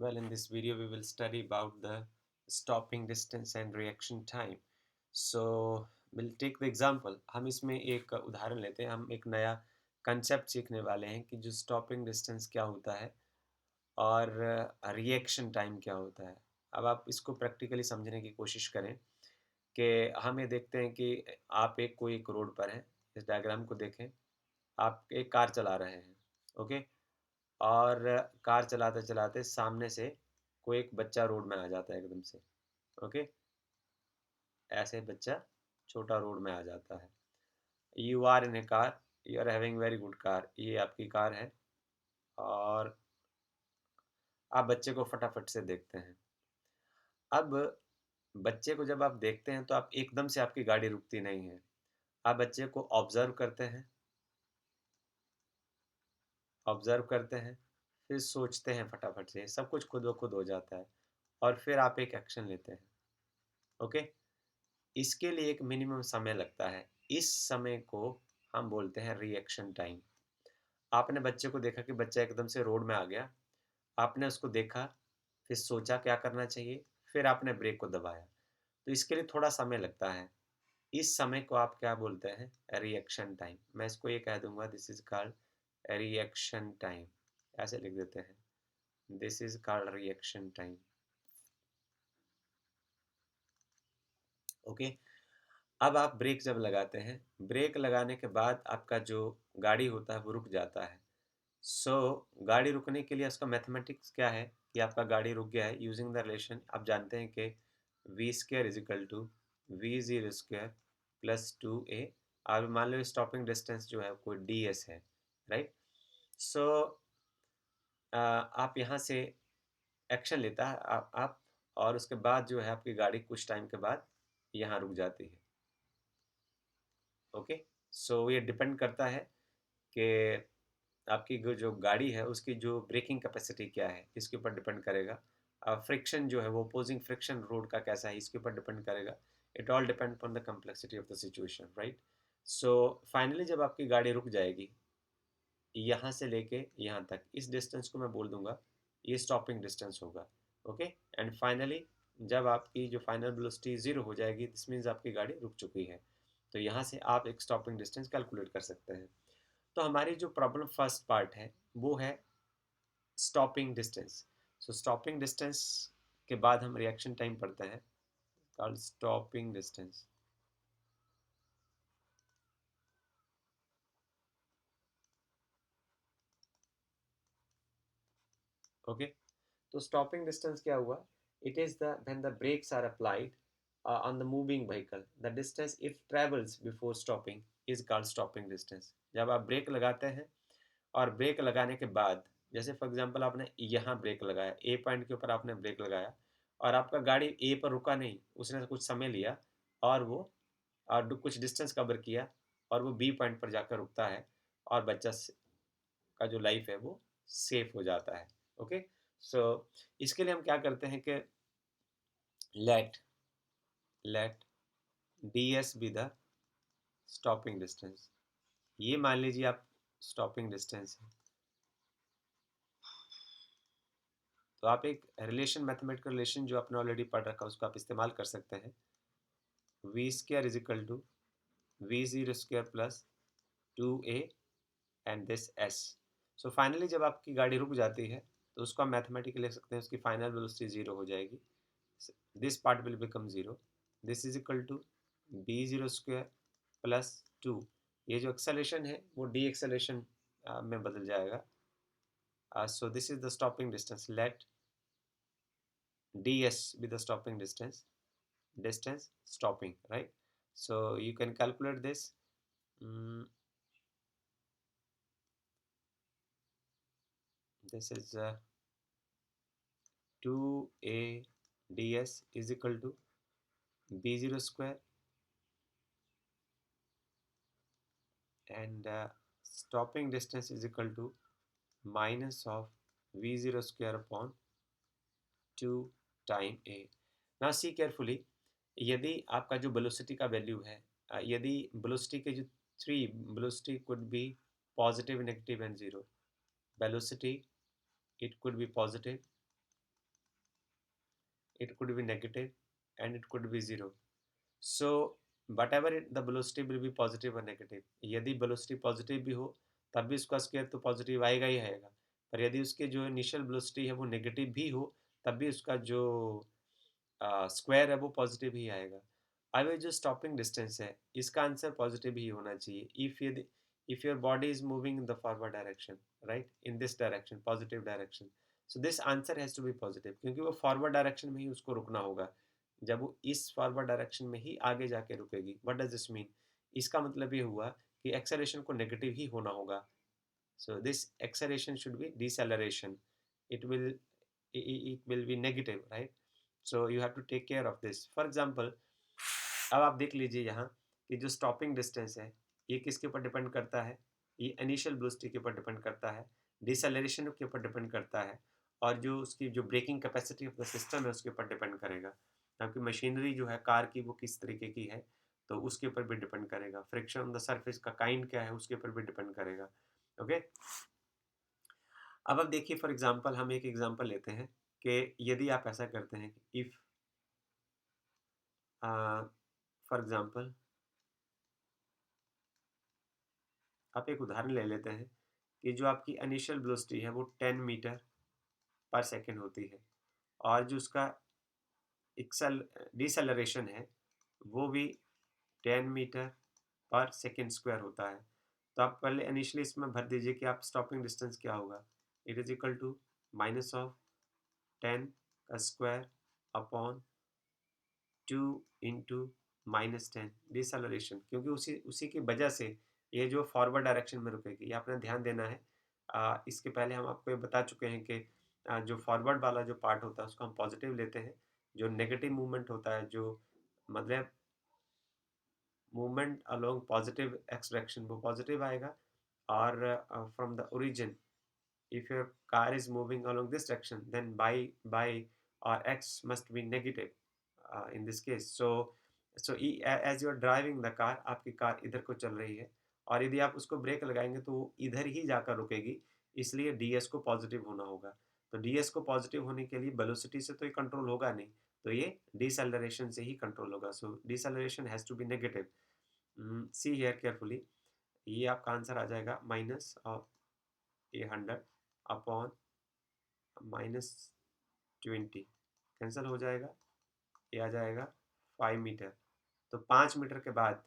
Well, in this video, we will study about the stopping distance and reaction time. So, we'll take the example. हम इसमें एक उदाहरण लेते हैं. हम एक नया कंसेप्ट सीखने वाले हैं कि जो स्टॉपिंग डिस्टेंस क्या होता है और रिएक्शन टाइम क्या होता है. अब आप इसको प्रैक्टिकली समझने की कोशिश करें कि हम ये देखते हैं कि आप कोई एक रोड पर हैं. इस डायग्राम को देखें. आप एक कार चला रहे हैं. ओके. और कार चलाते चलाते सामने से कोई एक बच्चा रोड में आ जाता है एकदम से. ओके. ऐसे बच्चा छोटा रोड में आ जाता है. You are in a car. You are having very good car. ये आपकी कार है और आप बच्चे को फटाफट से देखते हैं. अब बच्चे को जब आप देखते हैं तो आप एकदम से आपकी गाड़ी रुकती नहीं है. आप बच्चे को ऑब्जर्व करते हैं, फिर सोचते हैं फटाफट से. सब कुछ खुद ब खुद हो जाता है और फिर आप एक एक्शन लेते हैं. ओके. इसके लिए एक मिनिमम समय लगता है. इस समय को हम बोलते हैं रिएक्शन टाइम. आपने बच्चे को देखा कि बच्चा एकदम से रोड में आ गया. आपने उसको देखा, फिर सोचा क्या करना चाहिए, फिर आपने ब्रेक को दबाया. तो इसके लिए थोड़ा समय लगता है. इस समय को आप क्या बोलते हैं? Reaction time. मैं इसको ये कह दूंगा, this is called reaction time. ऐसे लिख देते हैं, this is called reaction time. Okay. अब आप ब्रेक जब लगाते हैं, ब्रेक लगाने के बाद आपका जो गाड़ी होता है वो रुक जाता है. सो गाड़ी रुकने के लिए उसका मैथमेटिक्स क्या है कि आपका गाड़ी रुक गया है. यूजिंग द रिलेशन आप जानते हैं कि V square is equal to we zero square plus two A. अब मान लो स्टॉपिंग डिस्टेंस जो है कोई डी एस है. राइट. सो आप यहाँ से एक्शन लेता है आप और उसके बाद जो है आपकी गाड़ी कुछ टाइम के बाद यहाँ रुक जाती है. ओके. सो ये डिपेंड करता है कि आपकी जो गाड़ी है उसकी जो ब्रेकिंग कैपेसिटी क्या है, इसके ऊपर डिपेंड करेगा. फ्रिक्शन जो है वो अपोजिंग फ्रिक्शन रोड का कैसा है इसके ऊपर डिपेंड करेगा. It all depend on the complexity of the situation. Right. So finally जब आपकी गाड़ी रुक जाएगी यहाँ से लेके यहाँ तक, इस डिस्टेंस को मैं बोल दूंगा ये स्टॉपिंग डिस्टेंस होगा. ओके. एंड फाइनली जब आपकी जो फाइनल वेलोसिटी ज़ीरो हो जाएगी, दिस मीन्स आपकी गाड़ी रुक चुकी है. तो यहाँ से आप एक स्टॉपिंग डिस्टेंस कैलकुलेट कर सकते हैं. तो हमारी जो प्रॉब्लम फर्स्ट पार्ट है वो है stopping distance. So stopping distance के बाद हम रिएक्शन टाइम पढ़ते हैं कॉल्ड स्टॉपिंग डिस्टेंस. ओके. तो स्टॉपिंग डिस्टेंस क्या हुआ? It is the when the brakes are applied on the moving vehicle, the distance if travels before stopping is called stopping distance. जब आप ब्रेक लगाते हैं और ब्रेक लगाने के बाद, जैसे फॉर एग्जांपल आपने यहाँ ब्रेक लगाया, ए पॉइंट के ऊपर आपने ब्रेक लगाया और आपका गाड़ी ए पर रुका नहीं, उसने कुछ समय लिया और वो कुछ डिस्टेंस कवर किया और वो बी पॉइंट पर जाकर रुकता है और बच्चा का जो लाइफ है वो सेफ हो जाता है. ओके. सो इसके लिए हम क्या करते हैं कि let let D S be the stopping distance. ये मान लीजिए आप स्टॉपिंग डिस्टेंस है. तो आप एक रिलेशन, मैथमेटिकल रिलेशन जो आपने ऑलरेडी पढ़ रखा है उसको आप इस्तेमाल कर सकते हैं. V square is equal to we zero square plus two a and this s. So finally जब आपकी गाड़ी रुक जाती है तो उसको हम मैथमेटिकली लिख सकते हैं, उसकी फाइनल वेलोसिटी जीरो हो जाएगी. This part will become zero. This is equal to b zero square plus two. ये जो एक्सेलेरेशन है वो डी एक्सेलेरेशन में बदल जाएगा. So this is the stopping distance. Let ds be the stopping distance stopping, right? So you can calculate this. This is 2a ds is equal to b0 square and stopping distance is equal to minus of v0 square upon 2 time a. Now see carefully. यदि आपका जो velocity का value है, यदि velocity के जो three velocity could be positive, negative and zero. Velocity, it could be positive, it could be negative, and it could be zero. So whatever the velocity will be positive or negative, यदि velocity positive भी हो तब भी उसका square तो positive आएगा ही आएगा, पर यदि उसके जो इनिशियल वेलोसिटी है वो नेगेटिव भी हो तब भी उसका जो स्क्वायर है वो पॉजिटिव ही आएगा। अब ये जो स्टॉपिंग डिस्टेंस है इसका आंसर पॉजिटिव ही होना चाहिए। If your body is moving in the forward direction, right, in this direction, positive direction, so this answer has to be positive, क्योंकि वो फॉरवर्ड डायरेक्शन में ही उसको रुकना होगा। जब वो इस फॉरवर्ड डायरेक्शन में ही आगे जाके रुकेगी, व्हाट डज दिस मीन? इसका मतलब ये हुआ कि एक्सेलरेशन को नेगेटिव ही होना होगा। So this acceleration should be deceleration. It will it will be negative, right? So you have to take care of this. For example, अब आप देख लीजिए यहाँ कि जो स्टॉपिंग डिस्टेंस है ये किसके ऊपर डिपेंड करता है? ये इनिशियल वेलोसिटी के ऊपर डिपेंड करता है, डिसेलरेशन के ऊपर डिपेंड करता है, और जो उसकी जो braking capacity of the system है उसके ऊपर डिपेंड करेगा। क्योंकि मशीनरी जो है कार की वो किस तरीके की है तो उसके ऊपर भी डिपेंड करेगा। फ्रिक्शन ऑन द सरफेस का काइंड क्या है उसके ऊपर भी डिपेंड करेगा। ओके, अब देखिए फॉर एग्जांपल हम एक एग्जांपल लेते हैं कि यदि आप ऐसा करते हैं कि इफ फॉर एग्जांपल आप एक उदाहरण ले लेते हैं कि जो आपकी इनिशियल वेलोसिटी है वो 10 मीटर पर सेकंड होती है, और जो उसका एक्सल डिसेलरेशन है वो भी 10 मीटर पर सेकंड स्क्वायर होता है। तो आप पहले इनिशियली इसमें भर दीजिए कि आप स्टॉपिंग डिस्टेंस क्या होगा। It is equal to minus of 10 का स्क्वायर अपॉन 2 इंटू -10 डिसेलरेशन, क्योंकि उसी उसी की वजह से ये जो फॉरवर्ड डायरेक्शन में रुकेगी। ये आपने ध्यान देना है। इसके पहले हम आपको ये बता चुके हैं कि जो फॉरवर्ड वाला जो पार्ट होता है उसको हम पॉजिटिव लेते हैं, जो नेगेटिव मूवमेंट होता है, जो मतलब movement along positive x direction, वो पॉजिटिव आएगा। और from the origin, if your car is moving along this direction, then by or x must be negative in this case. As you are driving the car, आपकी car इधर को चल रही है और यदि आप उसको ब्रेक लगाएंगे तो वो इधर ही जाकर रुकेगी, इसलिए ds को पॉजिटिव होना होगा। तो ds को पॉजिटिव होने के लिए वेलोसिटी से तो ये कंट्रोल होगा नहीं, तो ये डिसेलरेशन से ही कंट्रोल होगा। So deceleration has to be negative. See here carefully, ये आपका आंसर आ जाएगा माइनस ऑफ ये 100 अपॉन -20, कैंसिल हो जाएगा, ये आ जाएगा 5 मीटर। तो 5 मीटर के बाद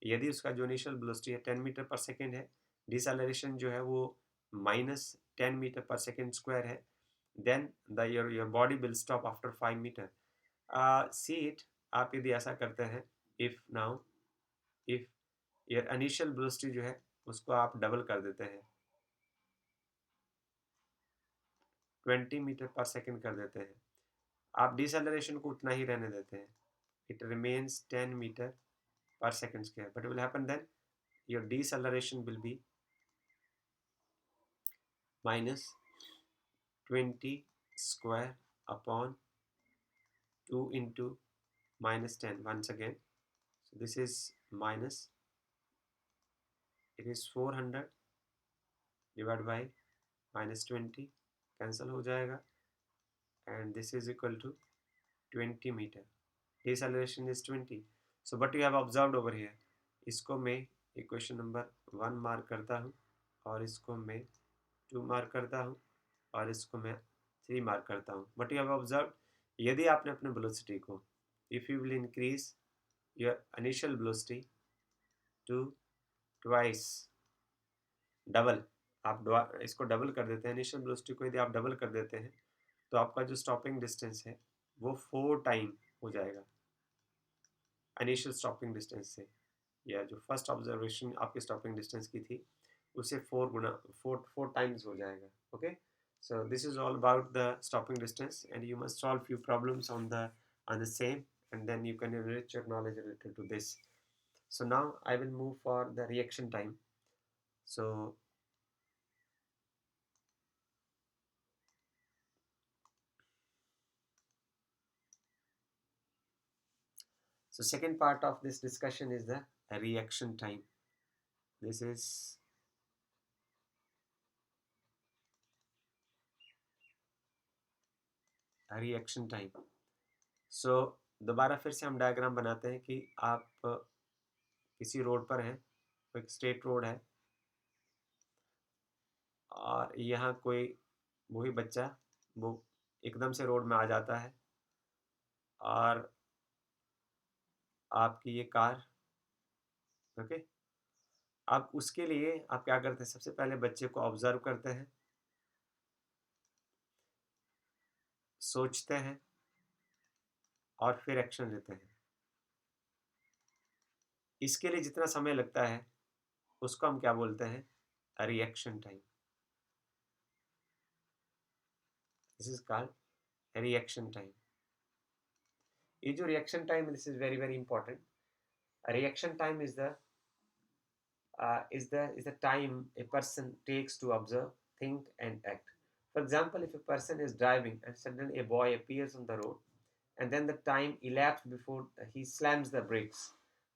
यदि उसका जो इनिशियल वेलोसिटी है 10 मीटर पर सेकेंड है, डिसेलरेशन जो है वो -10 मीटर पर सेकेंड स्क्वायर है, then your body will stop after 5 metre. See it, आप यदि ऐसा करते हैं, if now if your initial velocity जो है उसको आप डबल कर देते हैं, 20 मीटर पर सेकेंड कर देते हैं, आप डिसेलरेशन को उतना ही रहने देते हैं, it remains 10 meter per second square, but it will happen then your deceleration will be minus 20 square upon 2 into -10 once again. So this is minus, it is 400 divided by -20, cancel हो जाएगा, and this is equal to 20 meter. Deceleration is 20. So what you have observed over here, इसको मैं equation number 1 mark करता हूँ, और इसको मैं 2 mark करता हूँ, और इसको मैं 3 मार्क करता हूँ। बट यू हैव ऑब्जर्व, यदि आपने अपने वेलोसिटी को, if you will increase your initial velocity to twice, double, आप इसको डबल कर देते हैं, इनिशियल वेलोसिटी को यदि आप डबल कर देते हैं तो आपका जो स्टॉपिंग डिस्टेंस है वो 4 टाइम हो जाएगा इनिशियल स्टॉपिंग डिस्टेंस से, या जो फर्स्ट ऑब्जर्वेशन आपकी स्टॉपिंग डिस्टेंस की थी उसे 4 टाइम्स हो जाएगा। Okay, so this is all about the stopping distance, and you must solve few problems on the same, and then you can enrich your knowledge related to this. So now I will move for the reaction time. So second part of this discussion is the reaction time. This is a reaction time. सो दोबारा फिर से हम diagram बनाते हैं कि आप किसी road पर हैं, एक स्ट्रेट रोड है और यहाँ कोई वही बच्चा वो एकदम से रोड में आ जाता है और आपकी ये कार, ओके। अब उसके लिए आप क्या करते हैं, सबसे पहले बच्चे को ऑब्जर्व करते हैं, सोचते हैं और फिर एक्शन लेते हैं। इसके लिए जितना समय लगता है उसको हम क्या बोलते हैं, reaction time. This is called reaction time. ये जो रिएक्शन टाइम है, this is very very important. Reaction time is the time a person takes to observe, think, and act. For example, if a person is driving and suddenly a boy appears on the road, and then the time elapsed before he slams the brakes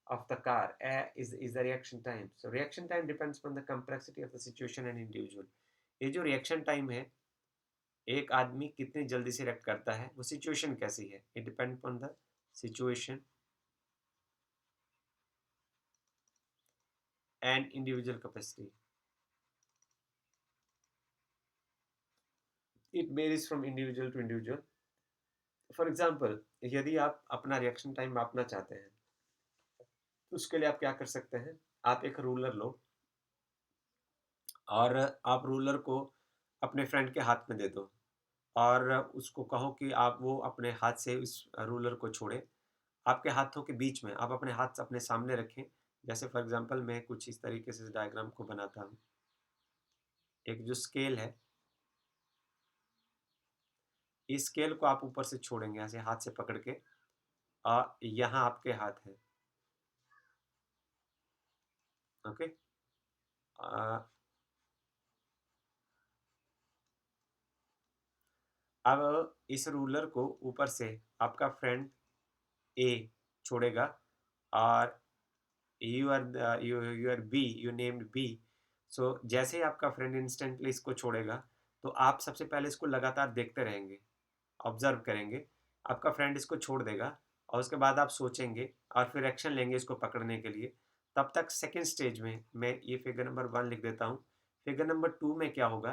of the car is the reaction time. So reaction time depends on the complexity of the situation and individual. ये जो reaction time है, एक आदमी कितनी जल्दी से react करता है, वो सिचुएशन कैसी है, it depend on the situation and individual capacity. It varies from individual to individual. For example, यदि आप अपना रिएक्शन टाइम मापना चाहते हैं तो उसके लिए आप क्या कर सकते हैं, आप एक रूलर लो और आप रूलर को अपने फ्रेंड के हाथ में दे दो और उसको कहो कि आप वो अपने हाथ से उस रूलर को छोड़े। आपके हाथों के बीच में आप अपने हाथ अपने सामने रखें। जैसे फॉर एग्जांपल मैं कुछ इस तरीके से डायग्राम को बनाता हूँ। एक जो स्केल है, इस स्केल को आप ऊपर से छोड़ेंगे ऐसे हाथ से पकड़ के, यहाँ आपके हाथ है, ओके। अब इस रूलर को ऊपर से आपका फ्रेंड ए छोड़ेगा और you are B, you named B. So जैसे ही आपका फ्रेंड इंस्टेंटली इसको छोड़ेगा तो आप सबसे पहले इसको लगातार देखते रहेंगे, ऑब्जर्व करेंगे। आपका फ्रेंड इसको छोड़ देगा और उसके बाद आप सोचेंगे और फिर एक्शन लेंगे इसको पकड़ने के लिए। तब तक सेकेंड स्टेज में मैं ये फिगर नंबर 1 लिख देता हूँ। फिगर नंबर 2 में क्या होगा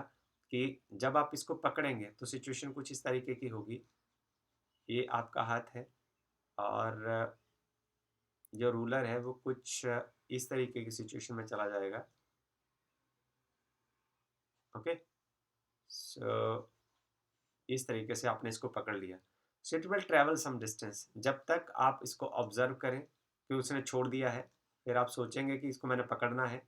कि जब आप इसको पकड़ेंगे तो सिचुएशन कुछ इस तरीके की होगी। ये आपका हाथ है और जो रूलर है वो कुछ इस तरीके की सिचुएशन में चला जाएगा, ओके। सो इस तरीके से आपने इसको पकड़ लिया। So it will travel some distance. जब तक आप इसको ऑब्जर्व करें कि उसने छोड़ दिया है, फिर आप सोचेंगे कि इसको मैंने पकड़ना है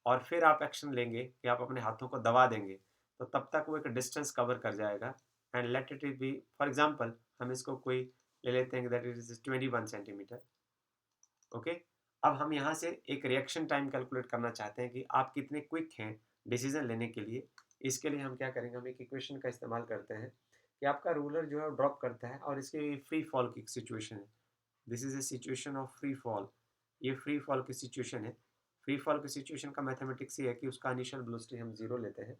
और फिर आप एक्शन लेंगे कि आप अपने हाथों को दबा देंगे। तो तब तक वो एक डिस्टेंस कवर कर जाएगा and let it be. For example हम इसको कोई ले लेते हैं that it is 21 centimetre, okay. अब हम यहाँ से एक रिएक्शन टाइम कैलकुलेट करना चाहते हैं कि आप कितने क्विक हैं डिसीजन लेने के लिए। इसके लिए हम क्या करेंगे, हम एक इक्वेशन का इस्तेमाल करते हैं कि आपका रूलर जो है वो ड्रॉप करता है और इसके फ्री फॉल की सिचुएशन है। This is a situation of free fall. ये फ्री फॉल की सिचुएशन है। फ्री फॉल की सिचुएशन का मैथमेटिक्स ये है कि उसका इनिशियल वेलोसिटी हम 0 लेते हैं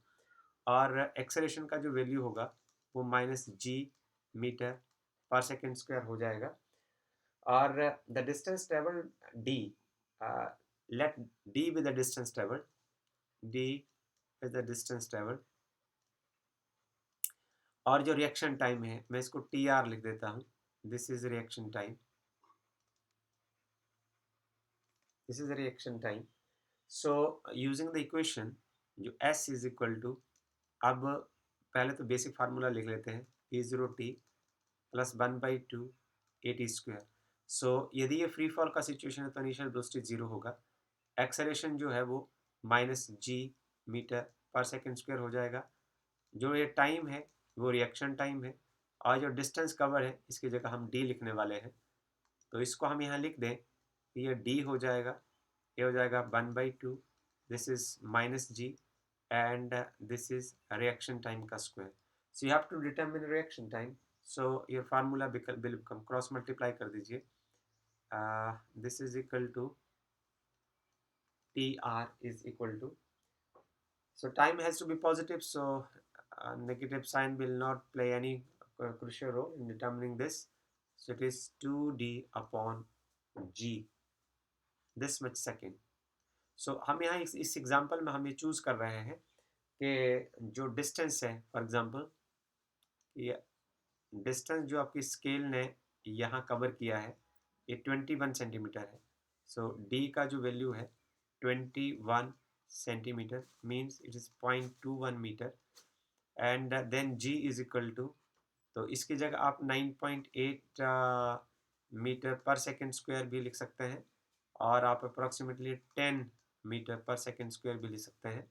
और एक्सेलरेशन का जो वैल्यू होगा वो -g मीटर पर सेकेंड स्क्वायर हो जाएगा और the distance traveled d, uh, let d be the distance traveled, d is the distance traveled और जो रिएक्शन टाइम है मैं इसको टी आर लिख देता हूँ। This is reaction time, this is reaction time. So using the equation जो s is equal to, अब पहले तो बेसिक फार्मूला लिख लेते हैं, E0t प्लस 1/2 AT स्क्वायर। सो यदि ये फ्री फॉल का सिचुएशन है तो इनिशियल वेलोसिटी 0 होगा। एक्सेलरेशन जो है वो -g मीटर पर सेकेंड स्क्वायर हो जाएगा। जो ये टाइम है वो रिएक्शन टाइम है और जो डिस्टेंस कवर है इसकी जगह हम d लिखने वाले हैं। तो इसको हम यहाँ लिख दें कि ये d हो जाएगा, ये हो जाएगा 1/2, this is -g and this is reaction time का square. So you have to determine reaction time. So your formula will become, cross multiply कर दीजिए, this is equal to T R is equal to, so time has to be positive, so negative sign will not play any crucial role in determining this. So it is 2d upon g, this much second. So हम यहाँ इस example में हम ये choose कर रहे हैं कि जो डिस्टेंस है, फॉर एग्जाम्पल ये डिस्टेंस जो आपकी स्केल ने यहाँ कवर किया है ये 21 सेंटीमीटर है. सो डी का जो वैल्यू है 21 centimetre means it is 0.21 metre. And then g is equal to, तो इसकी जगह आप 9.8 मीटर पर सेकेंड स्क्वायर भी लिख सकते हैं और आप अप्रोक्सीमेटली 10 मीटर पर सेकेंड स्क्वायर भी लिख सकते हैं.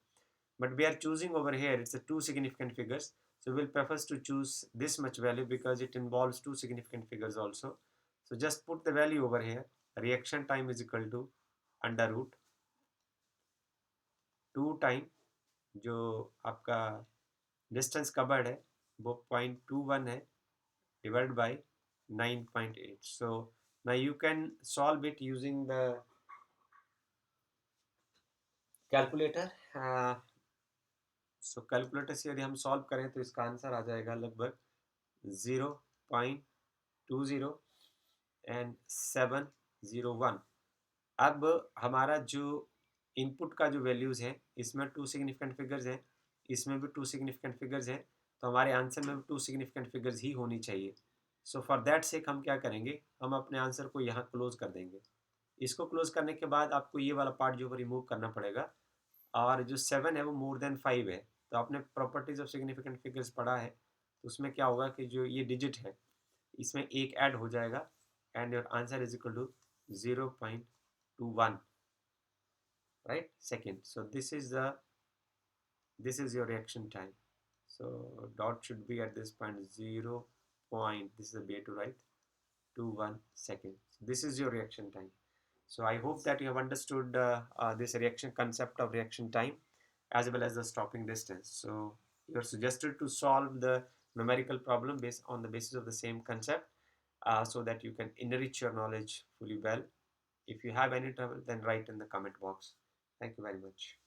But we are choosing over here, it's a two significant figures, so we'll prefer to choose this much value because it involves two significant figures also. So just put the value over here. Reaction time is equal to under root 2 time जो आपका distance covered है वो 0.21 है divided by 9.8. So now you can solve it using the calculator. So calculator से यदि हम solve करें तो इसका आंसर आ जाएगा लगभग 0.20 एंड 701. अब हमारा जो इनपुट का जो वैल्यूज़ है इसमें टू सिग्निफिकेंट फिगर्स हैं, इसमें भी टू सिग्निफिकेंट फिगर्स हैं, तो हमारे आंसर में भी टू सिग्निफिकेंट फिगर्स ही होनी चाहिए. सो फॉर दैट सेक हम क्या करेंगे, हम अपने आंसर को यहाँ क्लोज कर देंगे. इसको क्लोज करने के बाद आपको ये वाला पार्ट जो रिमूव करना पड़ेगा, और जो 7 है वो मोर देन 5 है. तो आपने प्रॉपर्टीज ऑफ सिग्निफिकेंट फिगर्स पढ़ा है, तो उसमें क्या होगा कि जो ये डिजिट है इसमें एक ऐड हो जाएगा and your answer is equal to 0.21 right second. So this is your reaction time. So dot should be at this point 0 point, this is a way to write 21 seconds. So this is your reaction time. So I hope that you have understood this reaction concept of reaction time as well as the stopping distance. So you are suggested to solve the numerical problem based on the basis of the same concept, so that you can enrich your knowledge fully well. If you have any trouble, then write in the comment box. Thank you very much.